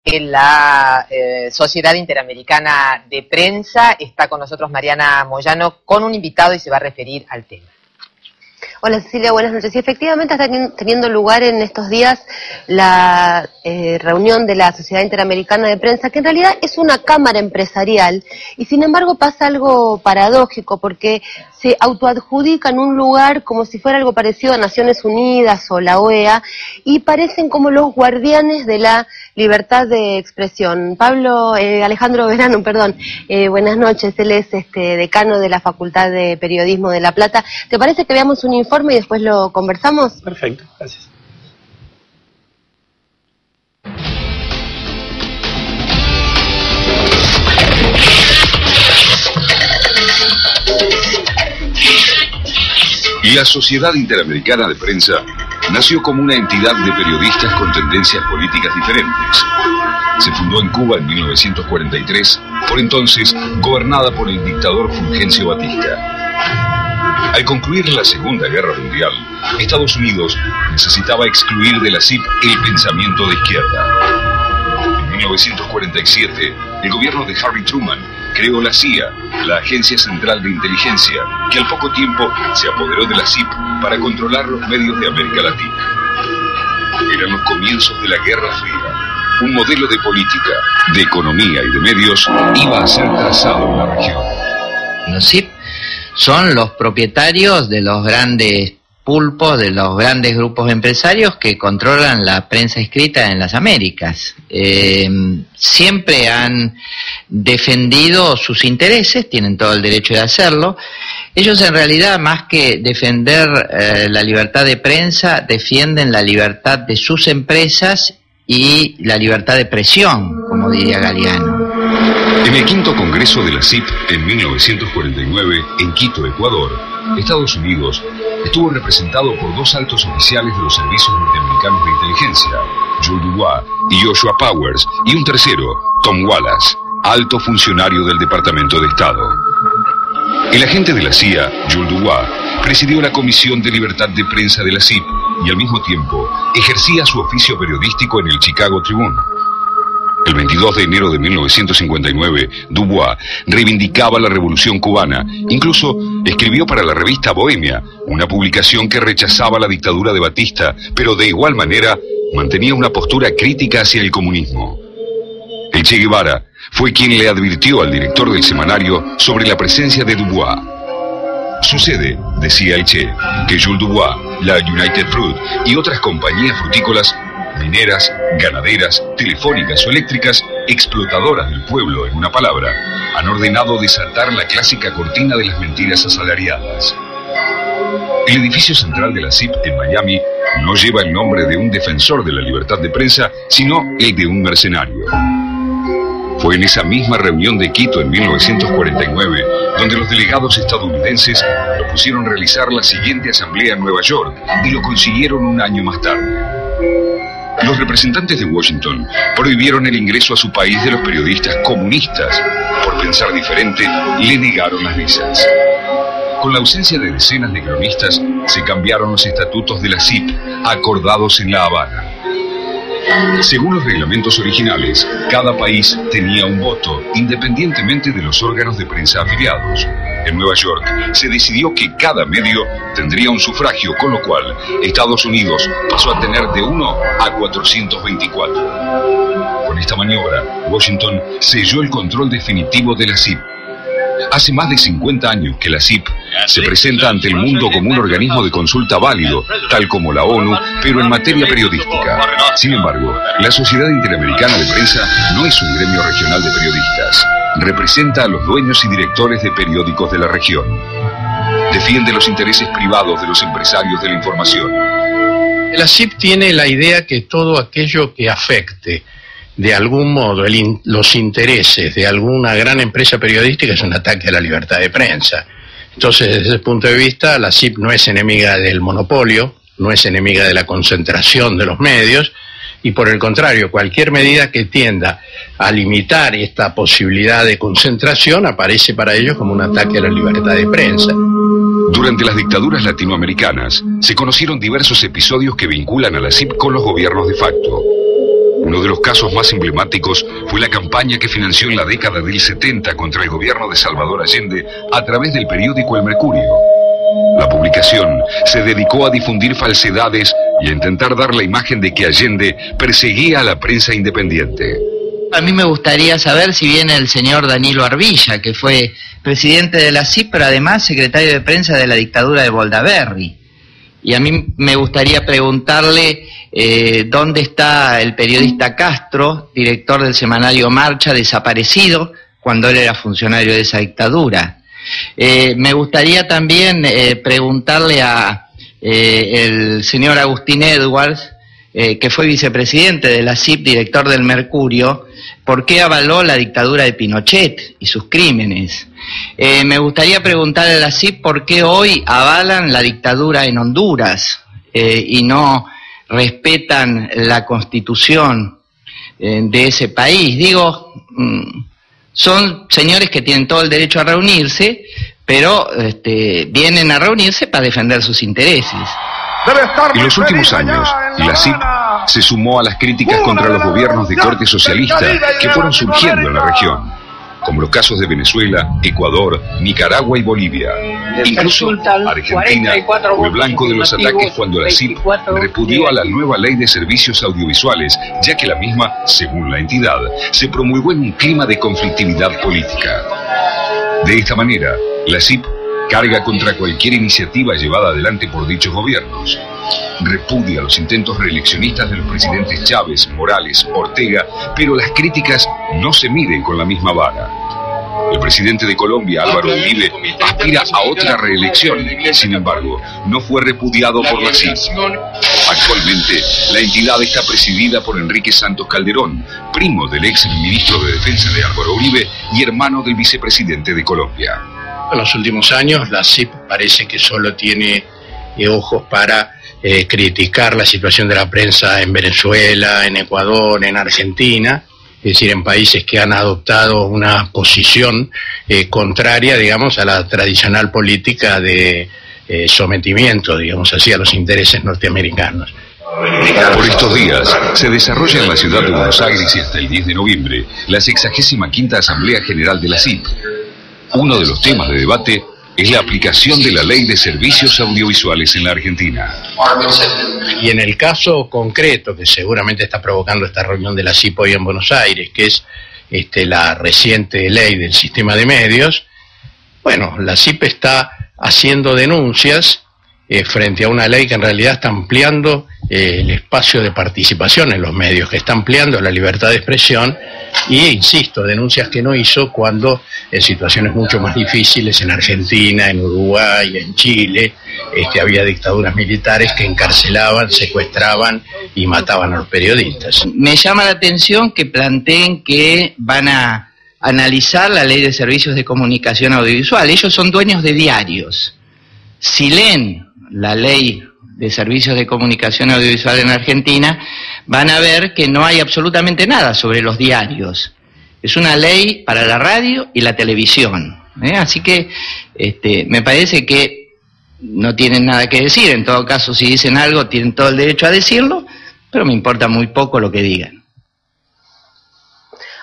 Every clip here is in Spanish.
la Sociedad Interamericana de Prensa. Está con nosotros Mariana Moyano con un invitado y se va a referir al tema. Hola Cecilia, buenas noches. Y efectivamente está teniendo lugar en estos días la reunión de la Sociedad Interamericana de Prensa, que en realidad es una cámara empresarial, y sin embargo pasa algo paradójico, porque se autoadjudican un lugar como si fuera algo parecido a Naciones Unidas o la OEA, y parecen como los guardianes de la libertad de expresión. Alejandro Verano, buenas noches, él es decano de la Facultad de Periodismo de La Plata. ¿Te parece que veamos un informe y después lo conversamos? Perfecto, gracias. La Sociedad Interamericana de Prensa nació como una entidad de periodistas con tendencias políticas diferentes. Se fundó en Cuba en 1943, por entonces gobernada por el dictador Fulgencio Batista. Al concluir la Segunda Guerra Mundial, Estados Unidos necesitaba excluir de la CIP el pensamiento de izquierda. En 1947, el gobierno de Harry Truman creó la CIA, la Agencia Central de Inteligencia, que al poco tiempo se apoderó de la CIP para controlar los medios de América Latina. Eran los comienzos de la Guerra Fría. Un modelo de política, de economía y de medios iba a ser trazado en la región. Los CIP son los propietarios de los grandes pulpos, de los grandes grupos empresarios que controlan la prensa escrita en las Américas. Siempre han defendido sus intereses, tienen todo el derecho de hacerlo. Ellos en realidad, más que defender la libertad de prensa, defienden la libertad de sus empresas y la libertad de presión, como diría Galeano. En el quinto congreso de la CIP en 1949, en Quito, Ecuador, Estados Unidos estuvo representado por dos altos oficiales de los servicios norteamericanos de inteligencia, Jules Dubois y Joshua Powers, y un tercero, Tom Wallace, alto funcionario del Departamento de Estado. El agente de la CIA, Jules Dubois, presidió la Comisión de Libertad de Prensa de la CIP y al mismo tiempo ejercía su oficio periodístico en el Chicago Tribune. El 22 de enero de 1959, Dubois reivindicaba la revolución cubana. Incluso escribió para la revista Bohemia, una publicación que rechazaba la dictadura de Batista, pero de igual manera mantenía una postura crítica hacia el comunismo. El Che Guevara fue quien le advirtió al director del semanario sobre la presencia de Dubois. Sucede, decía el Che, que Jules Dubois, la United Fruit y otras compañías frutícolas, mineras, ganaderas, telefónicas o eléctricas, explotadoras del pueblo, en una palabra, han ordenado desatar la clásica cortina de las mentiras asalariadas. El edificio central de la CIP en Miami no lleva el nombre de un defensor de la libertad de prensa, sino el de un mercenario. Fue en esa misma reunión de Quito en 1949 donde los delegados estadounidenses propusieron realizar la siguiente asamblea en Nueva York y lo consiguieron un año más tarde. Los representantes de Washington prohibieron el ingreso a su país de los periodistas comunistas. Por pensar diferente, le negaron las visas. Con la ausencia de decenas de cronistas, se cambiaron los estatutos de la CIP, acordados en La Habana. Según los reglamentos originales, cada país tenía un voto, independientemente de los órganos de prensa afiliados. En Nueva York se decidió que cada medio tendría un sufragio, con lo cual Estados Unidos pasó a tener de 1 a 424. Con esta maniobra, Washington selló el control definitivo de la CIP. Hace más de 50 años que la CIP se presenta ante el mundo como un organismo de consulta válido, tal como la ONU, pero en materia periodística. Sin embargo, la Sociedad Interamericana de Prensa no es un gremio regional de periodistas. Representa a los dueños y directores de periódicos de la región. Defiende los intereses privados de los empresarios de la información. La CIP tiene la idea que todo aquello que afecte de algún modo los intereses de alguna gran empresa periodística es un ataque a la libertad de prensa. Entonces, desde ese punto de vista, la CIP no es enemiga del monopolio, no es enemiga de la concentración de los medios, y por el contrario, cualquier medida que tienda a limitar esta posibilidad de concentración aparece para ellos como un ataque a la libertad de prensa. Durante las dictaduras latinoamericanas se conocieron diversos episodios que vinculan a la CIP con los gobiernos de facto. Uno de los casos más emblemáticos fue la campaña que financió en la década del 70 contra el gobierno de Salvador Allende a través del periódico El Mercurio. La publicación se dedicó a difundir falsedades y a intentar dar la imagen de que Allende perseguía a la prensa independiente. A mí me gustaría saber si viene el señor Danilo Arbilla, que fue presidente de la CIP, pero además secretario de prensa de la dictadura de Boldaberry. Y a mí me gustaría preguntarle dónde está el periodista Castro, director del semanario Marcha, desaparecido cuando él era funcionario de esa dictadura. Me gustaría también preguntarle a el señor Agustín Edwards, que fue vicepresidente de la CIP, director del Mercurio, por qué avaló la dictadura de Pinochet y sus crímenes. Me gustaría preguntarle a la CIP por qué hoy avalan la dictadura en Honduras y no respetan la constitución de ese país. Digo, son señores que tienen todo el derecho a reunirse, pero vienen a reunirse para defender sus intereses. En los últimos años, la CIP se sumó a las críticas contra los gobiernos de corte socialista que fueron surgiendo en la región, como los casos de Venezuela, Ecuador, Nicaragua y Bolivia. Incluso Argentina fue blanco de los ataques cuando la CIP repudió a la nueva ley de servicios audiovisuales, ya que la misma, según la entidad, se promulgó en un clima de conflictividad política. De esta manera, la CIP carga contra cualquier iniciativa llevada adelante por dichos gobiernos. Repudia los intentos reeleccionistas de los presidentes Chávez, Morales, Ortega, pero las críticas no se miden con la misma vara. El presidente de Colombia, Álvaro Uribe, aspira a otra reelección, sin embargo, no fue repudiado por la CIP. Actualmente, la entidad está presidida por Enrique Santos Calderón, primo del ex ministro de Defensa de Álvaro Uribe y hermano del vicepresidente de Colombia. En los últimos años la CIP parece que solo tiene ojos para criticar la situación de la prensa en Venezuela, en Ecuador, en Argentina, es decir, en países que han adoptado una posición contraria, digamos, a la tradicional política de sometimiento, digamos así, a los intereses norteamericanos. Por estos días se desarrolla en la ciudad de Buenos Aires y hasta el 10 de noviembre la 65ª Asamblea General de la CIP. Uno de los temas de debate es la aplicación de la Ley de Servicios Audiovisuales en la Argentina. Y en el caso concreto que seguramente está provocando esta reunión de la CIP hoy en Buenos Aires, que es la reciente ley del sistema de medios, bueno, la CIP está haciendo denuncias frente a una ley que en realidad está ampliando el espacio de participación en los medios, que está ampliando la libertad de expresión y, insisto, denuncias que no hizo cuando en situaciones mucho más difíciles en Argentina, en Uruguay, en Chile, había dictaduras militares que encarcelaban, secuestraban y mataban a los periodistas. Me llama la atención que planteen que van a analizar la Ley de Servicios de Comunicación Audiovisual. Ellos son dueños de diarios. Si leen la Ley de Servicios de Comunicación Audiovisual en Argentina, van a ver que no hay absolutamente nada sobre los diarios. Es una ley para la radio y la televisión. Así que me parece que no tienen nada que decir. En todo caso, si dicen algo, tienen todo el derecho a decirlo, pero me importa muy poco lo que digan.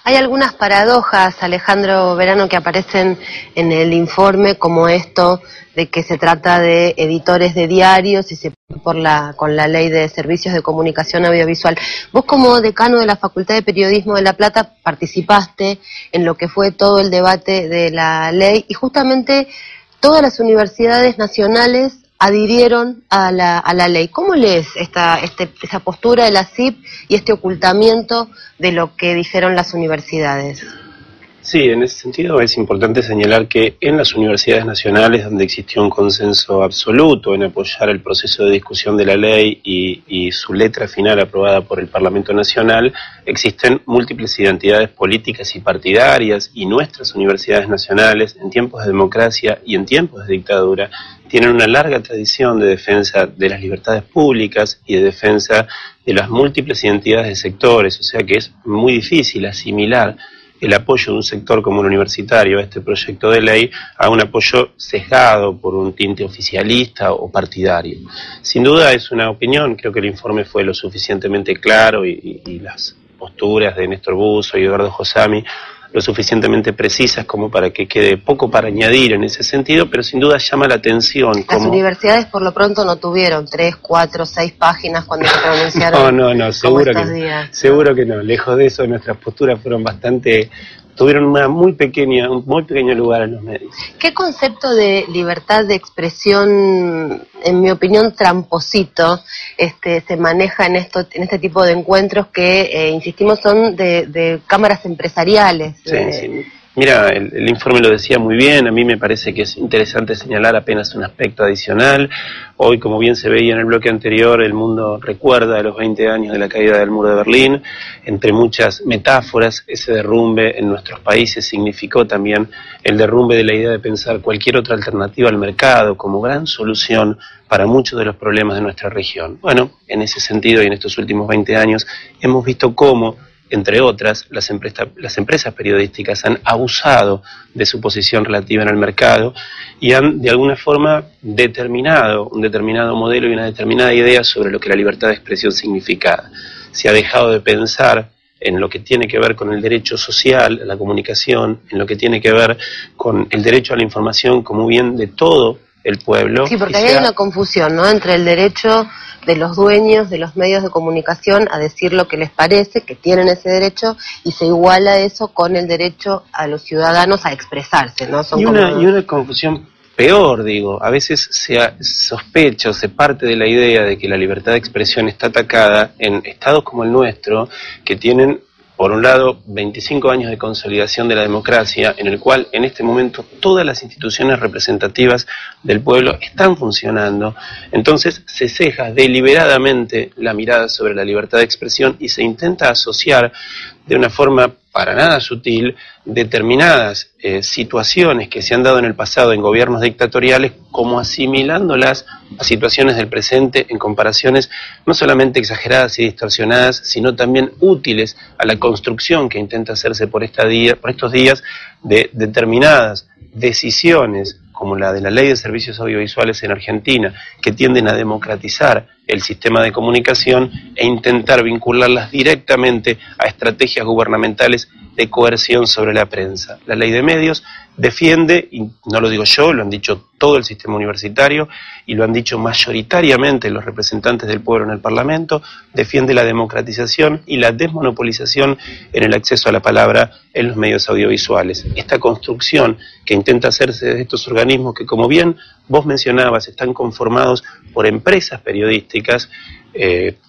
Hay algunas paradojas, Alejandro Verano, que aparecen en el informe, como esto de que se trata de editores de diarios y se con la Ley de Servicios de Comunicación Audiovisual. Vos, como decano de la Facultad de Periodismo de La Plata, participaste en lo que fue todo el debate de la ley y justamente todas las universidades nacionales adhirieron a la ley. ¿Cómo lees esa postura de la CIP y este ocultamiento de lo que dijeron las universidades? Sí, en ese sentido es importante señalar que en las universidades nacionales, donde existió un consenso absoluto en apoyar el proceso de discusión de la ley y su letra final aprobada por el Parlamento Nacional, existen múltiples identidades políticas y partidarias, y nuestras universidades nacionales, en tiempos de democracia y en tiempos de dictadura, tienen una larga tradición de defensa de las libertades públicas y de defensa de las múltiples identidades de sectores, o sea que es muy difícil asimilar el apoyo de un sector como el universitario a este proyecto de ley a un apoyo sesgado por un tinte oficialista o partidario. Sin duda es una opinión, creo que el informe fue lo suficientemente claro y las posturas de Néstor Busso y Eduardo Josami lo suficientemente precisas como para que quede poco para añadir en ese sentido, pero sin duda llama la atención. Las universidades por lo pronto no tuvieron 3, 4, 6 páginas cuando se pronunciaron. No, seguro que no. Lejos de eso, nuestras posturas fueron tuvieron un muy pequeño lugar en los medios. ¿Qué concepto de libertad de expresión, en mi opinión, tramposito, se maneja en este tipo de encuentros que, insistimos, son de cámaras empresariales? Sí. Mira, el informe lo decía muy bien, a mí me parece que es interesante señalar apenas un aspecto adicional. Hoy, como bien se veía en el bloque anterior, el mundo recuerda los 20 años de la caída del muro de Berlín. Entre muchas metáforas, ese derrumbe en nuestros países significó también el derrumbe de la idea de pensar cualquier otra alternativa al mercado como gran solución para muchos de los problemas de nuestra región. Bueno, en ese sentido y en estos últimos 20 años hemos visto cómo, entre otras, las empresas periodísticas han abusado de su posición relativa en el mercado y han, de alguna forma, determinado un determinado modelo y una determinada idea sobre lo que la libertad de expresión significa. Se ha dejado de pensar en lo que tiene que ver con el derecho social, la comunicación, en lo que tiene que ver con el derecho a la información como bien de todo el pueblo. Sí, porque hay una confusión, ¿no?, entre el derecho de los dueños de los medios de comunicación a decir lo que les parece, que tienen ese derecho, y se iguala eso con el derecho a los ciudadanos a expresarse, ¿no? Y una confusión peor, digo, a veces se sospecha o se parte de la idea de que la libertad de expresión está atacada en estados como el nuestro, que tienen, por un lado, 25 años de consolidación de la democracia, en el cual en este momento todas las instituciones representativas del pueblo están funcionando. Entonces se ceja deliberadamente la mirada sobre la libertad de expresión y se intenta asociar de una forma para nada sutil determinadas situaciones que se han dado en el pasado en gobiernos dictatoriales como asimilándolas a situaciones del presente en comparaciones no solamente exageradas y distorsionadas, sino también útiles a la construcción que intenta hacerse por estos días de determinadas decisiones como la de la Ley de Servicios Audiovisuales en Argentina, que tienden a democratizar el sistema de comunicación e intentar vincularlas directamente a estrategias gubernamentales de coerción sobre la prensa. La Ley de Medios defiende, y no lo digo yo, lo han dicho todo el sistema universitario y lo han dicho mayoritariamente los representantes del pueblo en el Parlamento, defiende la democratización y la desmonopolización en el acceso a la palabra en los medios audiovisuales. Esta construcción que intenta hacerse de estos organismos que, como bien vos mencionabas, están conformados por empresas periodísticas,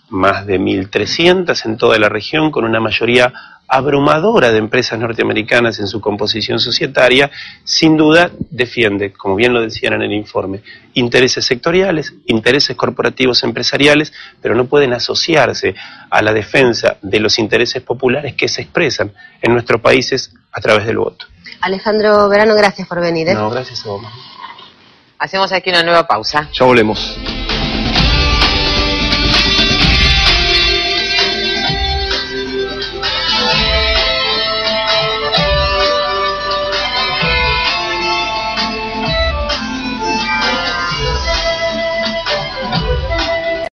más de 1.300 en toda la región, con una mayoría abrumadora de empresas norteamericanas en su composición societaria, sin duda defiende, como bien lo decían en el informe, intereses sectoriales, intereses corporativos empresariales, pero no pueden asociarse a la defensa de los intereses populares que se expresan en nuestros países a través del voto. Alejandro Verano, gracias por venir. No, gracias a vos. Hacemos aquí una nueva pausa. Ya volvemos.